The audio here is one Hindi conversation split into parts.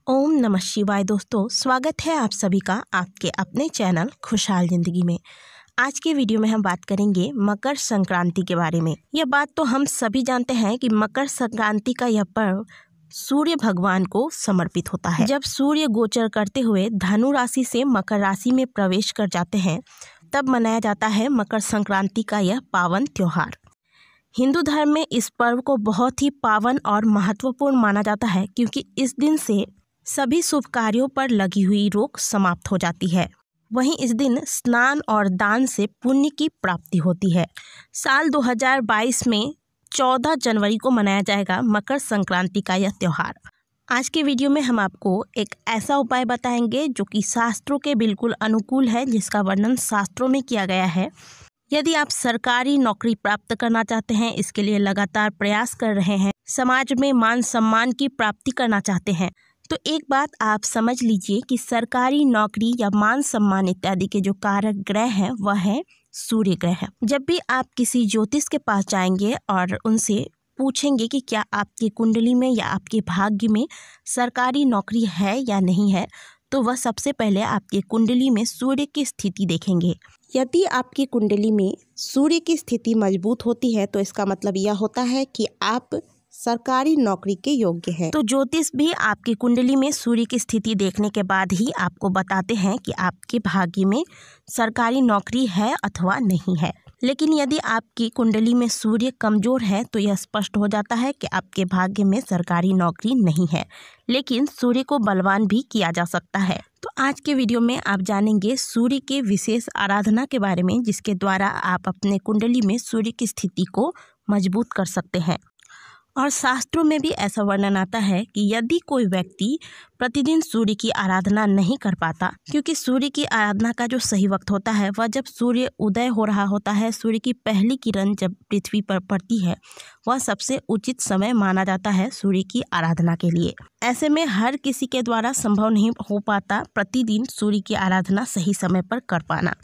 ओम नमः शिवाय। दोस्तों, स्वागत है आप सभी का आपके अपने चैनल खुशहाल जिंदगी में। आज के वीडियो में हम बात करेंगे मकर संक्रांति के बारे में। यह बात तो हम सभी जानते हैं कि मकर संक्रांति का यह पर्व सूर्य भगवान को समर्पित होता है। जब सूर्य गोचर करते हुए धनु राशि से मकर राशि में प्रवेश कर जाते हैं, तब मनाया जाता है मकर संक्रांति का यह पावन त्योहार। हिंदू धर्म में इस पर्व को बहुत ही पावन और महत्वपूर्ण माना जाता है, क्योंकि इस दिन से सभी शुभ कार्यों पर लगी हुई रोक समाप्त हो जाती है। वहीं इस दिन स्नान और दान से पुण्य की प्राप्ति होती है। साल 2022 में 14 जनवरी को मनाया जाएगा मकर संक्रांति का यह त्यौहार। आज के वीडियो में हम आपको एक ऐसा उपाय बताएंगे जो कि शास्त्रों के बिल्कुल अनुकूल है, जिसका वर्णन शास्त्रों में किया गया है। यदि आप सरकारी नौकरी प्राप्त करना चाहते हैं, इसके लिए लगातार प्रयास कर रहे हैं, समाज में मान सम्मान की प्राप्ति करना चाहते हैं, तो एक बात आप समझ लीजिए कि सरकारी नौकरी या मान सम्मान इत्यादि के जो कारक ग्रह हैं वह है सूर्य ग्रह। जब भी आप किसी ज्योतिष के पास जाएंगे और उनसे पूछेंगे कि क्या आपकी कुंडली में या आपके भाग्य में सरकारी नौकरी है या नहीं है, तो वह सबसे पहले आपकी कुंडली में सूर्य की स्थिति देखेंगे। यदि आपकी कुंडली में सूर्य की स्थिति मजबूत होती है, तो इसका मतलब यह होता है कि आप सरकारी नौकरी के योग्य हैं। तो ज्योतिष भी आपकी कुंडली में सूर्य की स्थिति देखने के बाद ही आपको बताते हैं कि आपके भाग्य में सरकारी नौकरी है अथवा नहीं है। लेकिन यदि आपकी कुंडली में सूर्य कमजोर है, तो यह स्पष्ट हो जाता है कि आपके भाग्य में सरकारी नौकरी नहीं है। लेकिन सूर्य को बलवान भी किया जा सकता है। तो आज के वीडियो में आप जानेंगे सूर्य के विशेष आराधना के बारे में, जिसके द्वारा आप अपने कुंडली में सूर्य की स्थिति को मजबूत कर सकते हैं। और शास्त्रों में भी ऐसा वर्णन आता है कि यदि कोई व्यक्ति प्रतिदिन सूर्य की आराधना नहीं कर पाता, क्योंकि सूर्य की आराधना का जो सही वक्त होता है वह जब सूर्य उदय हो रहा होता है, सूर्य की पहली किरण जब पृथ्वी पर पड़ती है, वह सबसे उचित समय माना जाता है सूर्य की आराधना के लिए। ऐसे में हर किसी के द्वारा संभव नहीं हो पाता प्रतिदिन सूर्य की आराधना सही समय पर कर पाना,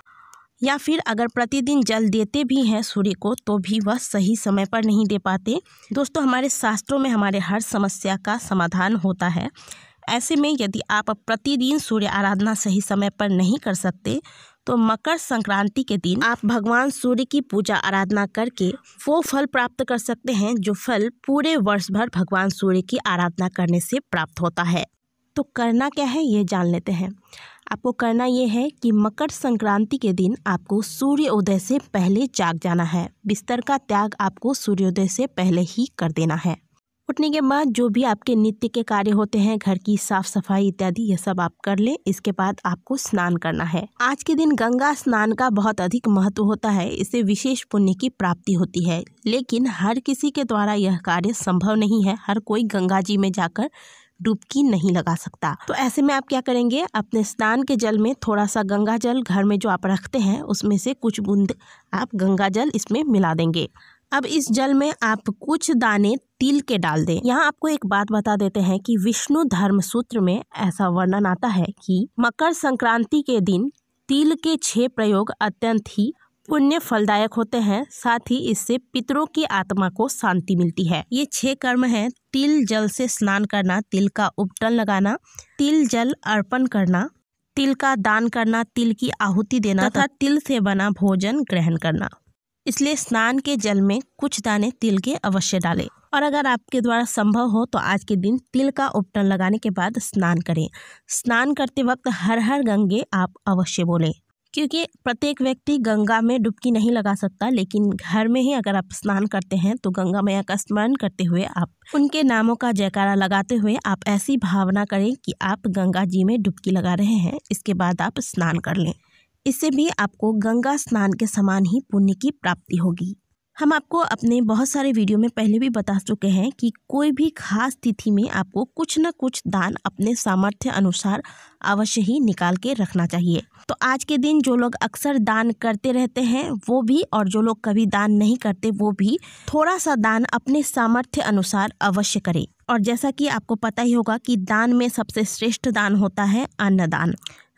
या फिर अगर प्रतिदिन जल देते भी हैं सूर्य को, तो भी वह सही समय पर नहीं दे पाते। दोस्तों, हमारे शास्त्रों में हमारे हर समस्या का समाधान होता है। ऐसे में यदि आप प्रतिदिन सूर्य आराधना सही समय पर नहीं कर सकते, तो मकर संक्रांति के दिन आप भगवान सूर्य की पूजा आराधना करके वो फल प्राप्त कर सकते हैं जो फल पूरे वर्ष भर भगवान सूर्य की आराधना करने से प्राप्त होता है। तो करना क्या है, ये जान लेते हैं। आपको करना ये है कि मकर संक्रांति के दिन आपको सूर्य उदय से पहले जाग जाना है। बिस्तर का त्याग आपको सूर्योदय से पहले ही कर देना है। उठने के बाद जो भी आपके नित्य के कार्य होते हैं, घर की साफ सफाई इत्यादि, ये सब आप कर लें। इसके बाद आपको स्नान करना है। आज के दिन गंगा स्नान का बहुत अधिक महत्व होता है। इससे विशेष पुण्य की प्राप्ति होती है। लेकिन हर किसी के द्वारा यह कार्य संभव नहीं है। हर कोई गंगा जी में जाकर डुबकी नहीं लगा सकता। तो ऐसे में आप क्या करेंगे, अपने स्नान के जल में थोड़ा सा गंगा जल घर में जो आप रखते हैं उसमें से कुछ बूंद आप गंगा जल इसमें मिला देंगे। अब इस जल में आप कुछ दाने तिल के डाल दें। यहाँ आपको एक बात बता देते हैं कि विष्णु धर्म सूत्र में ऐसा वर्णन आता है कि मकर संक्रांति के दिन तिल के 6 प्रयोग अत्यंत ही पुण्य फलदायक होते हैं। साथ ही इससे पितरों की आत्मा को शांति मिलती है। ये 6 कर्म हैं: तिल जल से स्नान करना, तिल का उपटन लगाना, तिल जल अर्पण करना, तिल का दान करना, तिल की आहुति देना तथा तिल से बना भोजन ग्रहण करना। इसलिए स्नान के जल में कुछ दाने तिल के अवश्य डालें। और अगर आपके द्वारा संभव हो तो आज के दिन तिल का उपटन लगाने के बाद स्नान करें। स्नान करते वक्त हर हर गंगे आप अवश्य बोलें, क्योंकि प्रत्येक व्यक्ति गंगा में डुबकी नहीं लगा सकता। लेकिन घर में ही अगर आप स्नान करते हैं तो गंगा मैया का स्मरण करते हुए, आप उनके नामों का जयकारा लगाते हुए आप ऐसी भावना करें कि आप गंगा जी में डुबकी लगा रहे हैं। इसके बाद आप स्नान कर लें। इससे भी आपको गंगा स्नान के समान ही पुण्य की प्राप्ति होगी। हम आपको अपने बहुत सारे वीडियो में पहले भी बता चुके हैं कि कोई भी खास तिथि में आपको कुछ न कुछ दान अपने सामर्थ्य अनुसार अवश्य ही निकाल के रखना चाहिए। तो आज के दिन जो लोग अक्सर दान करते रहते हैं वो भी, और जो लोग कभी दान नहीं करते वो भी, थोड़ा सा दान अपने सामर्थ्य अनुसार अवश्य करें। और जैसा कि आपको पता ही होगा कि दान में सबसे श्रेष्ठ दान होता है अन्नदान।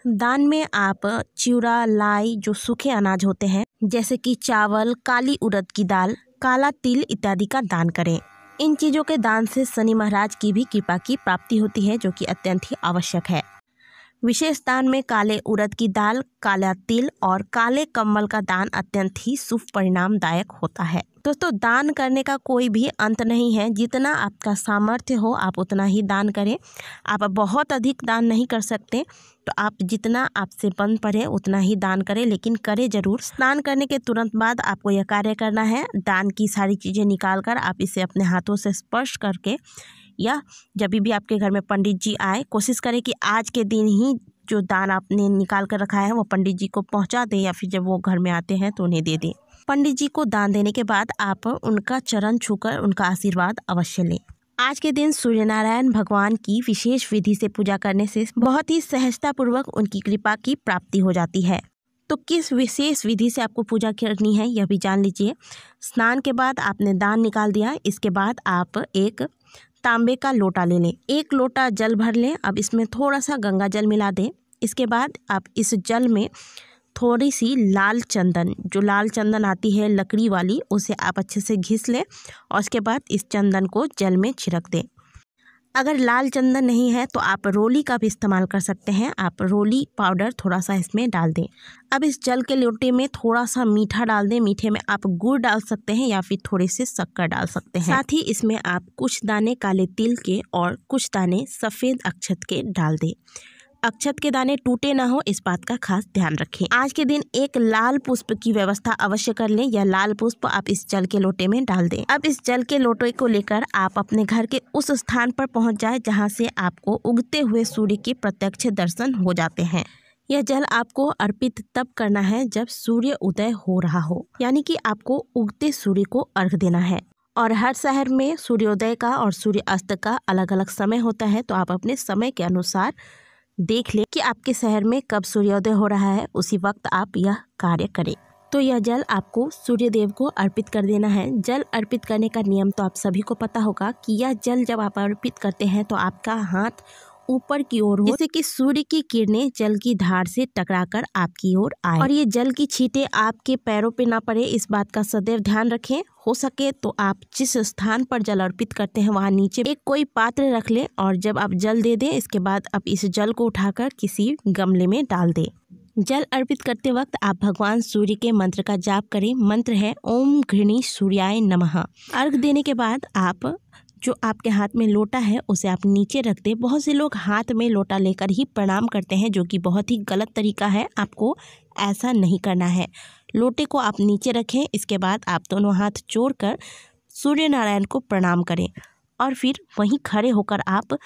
दान में आप चिवड़ा, लाई, जो सूखे अनाज होते हैं जैसे कि चावल, काली उड़द की दाल, काला तिल इत्यादि का दान करें। इन चीज़ों के दान से शनि महाराज की भी कृपा की प्राप्ति होती है, जो कि अत्यंत ही आवश्यक है। विशेष दान में काले उड़द की दाल, काला तिल और काले कमल का दान अत्यंत ही शुभ परिणामदायक होता है। दोस्तों, दान करने का कोई भी अंत नहीं है। जितना आपका सामर्थ्य हो आप उतना ही दान करें। आप बहुत अधिक दान नहीं कर सकते तो आप जितना आपसे बन पड़े उतना ही दान करें, लेकिन करें जरूर। स्नान करने के तुरंत बाद आपको यह कार्य करना है। दान की सारी चीज़ें निकाल कर आप इसे अपने हाथों से स्पर्श करके, या जब भी आपके घर में पंडित जी आए, कोशिश करें कि आज के दिन ही जो दान आपने निकाल कर रखा है वो पंडित जी को पहुंचा दें, या फिर जब वो घर में आते हैं तो उन्हें दे दें। पंडित जी को दान देने के बाद आप उनका चरण छूकर उनका आशीर्वाद अवश्य लें। आज के दिन सूर्य नारायण भगवान की विशेष विधि से पूजा करने से बहुत ही सहजतापूर्वक उनकी कृपा की प्राप्ति हो जाती है। तो किस विशेष विधि से आपको पूजा करनी है यह भी जान लीजिए। स्नान के बाद आपने दान निकाल दिया, इसके बाद आप एक तांबे का लोटा ले लें, 1 लोटा जल भर लें। अब इसमें थोड़ा सा गंगा जल मिला दें। इसके बाद आप इस जल में थोड़ी सी लाल चंदन, जो लाल चंदन आती है लकड़ी वाली, उसे आप अच्छे से घिस लें और उसके बाद इस चंदन को जल में छिड़क दें। अगर लाल चंदन नहीं है तो आप रोली का भी इस्तेमाल कर सकते हैं। आप रोली पाउडर थोड़ा सा इसमें डाल दें। अब इस जल के लोटे में थोड़ा सा मीठा डाल दें। मीठे में आप गुड़ डाल सकते हैं या फिर थोड़े से शक्कर डाल सकते हैं। साथ ही इसमें आप कुछ दाने काले तिल के और कुछ दाने सफ़ेद अक्षत के डाल दें। अक्षत के दाने टूटे ना हो, इस बात का खास ध्यान रखें। आज के दिन एक लाल पुष्प की व्यवस्था अवश्य कर लें। यह लाल पुष्प आप इस जल के लोटे में डाल दें। अब इस जल के लोटे को लेकर आप अपने घर के उस स्थान पर पहुंच जाए जहां से आपको उगते हुए सूर्य के प्रत्यक्ष दर्शन हो जाते हैं। यह जल आपको अर्पित तब करना है जब सूर्य उदय हो रहा हो, यानी कि आपको उगते सूर्य को अर्घ देना है। और हर शहर में सूर्योदय का और सूर्य अस्त का अलग अलग समय होता है, तो आप अपने समय के अनुसार देख लें कि आपके शहर में कब सूर्योदय हो रहा है, उसी वक्त आप यह कार्य करें। तो यह जल आपको सूर्य देव को अर्पित कर देना है। जल अर्पित करने का नियम तो आप सभी को पता होगा कि यह जल जब आप अर्पित करते हैं तो आपका हाथ ऊपर की ओर हो, जिससे कि सूर्य की किरणें जल की धार से टकराकर आपकी ओर आए और ये जल की छींटे आपके पैरों पे ना पड़े, इस बात का सदैव ध्यान रखें। हो सके तो आप जिस स्थान पर जल अर्पित करते हैं वहां नीचे एक कोई पात्र रख लें और जब आप जल दे दें इसके बाद आप इस जल को उठाकर किसी गमले में डाल दें। जल अर्पित करते वक्त आप भगवान सूर्य के मंत्र का जाप करें। मंत्र है ओम घृणी सूर्याय नमः। अर्घ देने के बाद आप जो आपके हाथ में लोटा है उसे आप नीचे रख दें। बहुत से लोग हाथ में लोटा लेकर ही प्रणाम करते हैं, जो कि बहुत ही गलत तरीका है। आपको ऐसा नहीं करना है। लोटे को आप नीचे रखें, इसके बाद आप दोनों हाथ जोड़कर सूर्य नारायण को प्रणाम करें और फिर वहीं खड़े होकर आप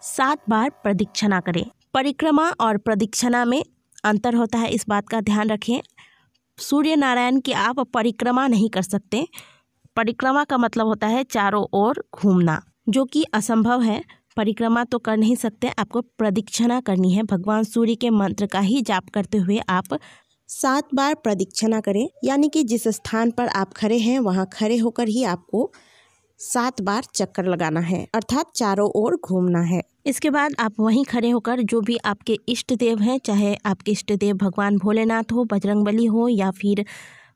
7 बार प्रदक्षिणा करें। परिक्रमा और प्रदक्षिणा में अंतर होता है, इस बात का ध्यान रखें। सूर्य नारायण की आप परिक्रमा नहीं कर सकते। परिक्रमा का मतलब होता है चारों ओर घूमना, जो कि असंभव है। परिक्रमा तो कर नहीं सकते, आपको प्रदक्षिणा करनी है। भगवान सूर्य के मंत्र का ही जाप करते हुए आप 7 बार प्रदक्षिणा करें, यानी कि जिस स्थान पर आप खड़े हैं वहां खड़े होकर ही आपको 7 बार चक्कर लगाना है, अर्थात चारों ओर घूमना है। इसके बाद आप वहीं खड़े होकर जो भी आपके इष्ट देव हैं, चाहे आपके इष्ट देव भगवान भोलेनाथ हो, बजरंगबली हो या फिर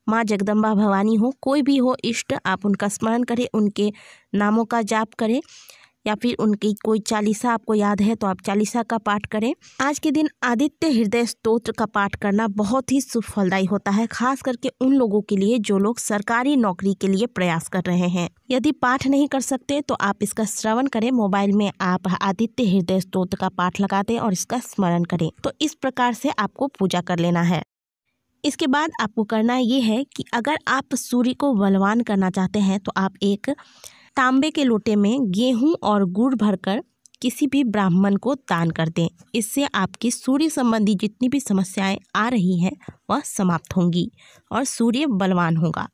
माँ जगदम्बा भवानी हो, कोई भी हो इष्ट, आप उनका स्मरण करें, उनके नामों का जाप करें या फिर उनकी कोई चालीसा आपको याद है तो आप चालीसा का पाठ करें। आज के दिन आदित्य हृदय स्तोत्र का पाठ करना बहुत ही शुभ फलदायी होता है, खास करके उन लोगों के लिए जो लोग सरकारी नौकरी के लिए प्रयास कर रहे हैं। यदि पाठ नहीं कर सकते तो आप इसका श्रवण करें। मोबाइल में आप आदित्य हृदय स्तोत्र का पाठ लगा दें और इसका स्मरण करें। तो इस प्रकार से आपको पूजा कर लेना है। इसके बाद आपको करना ये है कि अगर आप सूर्य को बलवान करना चाहते हैं तो आप एक तांबे के लोटे में गेहूं और गुड़ भरकर किसी भी ब्राह्मण को दान कर दें। इससे आपकी सूर्य संबंधी जितनी भी समस्याएं आ रही हैं वह समाप्त होंगी और सूर्य बलवान होगा।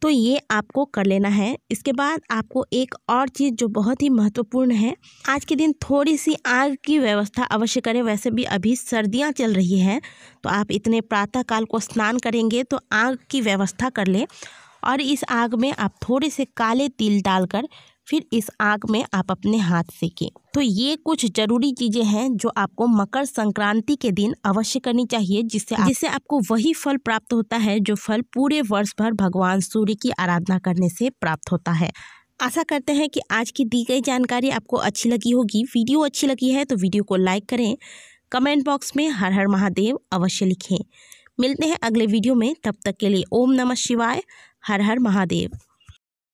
तो ये आपको कर लेना है। इसके बाद आपको एक और चीज़ जो बहुत ही महत्वपूर्ण है, आज के दिन थोड़ी सी आग की व्यवस्था अवश्य करें। वैसे भी अभी सर्दियां चल रही हैं तो आप इतने प्रातःकाल को स्नान करेंगे तो आग की व्यवस्था कर लें और इस आग में आप थोड़े से काले तिल डालकर फिर इस आग में आप अपने हाथ सेकें। तो ये कुछ जरूरी चीज़ें हैं जो आपको मकर संक्रांति के दिन अवश्य करनी चाहिए, जिससे आपको वही फल प्राप्त होता है जो फल पूरे वर्ष भर भगवान सूर्य की आराधना करने से प्राप्त होता है। आशा करते हैं कि आज की दी गई जानकारी आपको अच्छी लगी होगी। वीडियो अच्छी लगी है तो वीडियो को लाइक करें, कमेंट बॉक्स में हर हर महादेव अवश्य लिखें। मिलते हैं अगले वीडियो में, तब तक के लिए ओम नमः शिवाय, हर हर महादेव।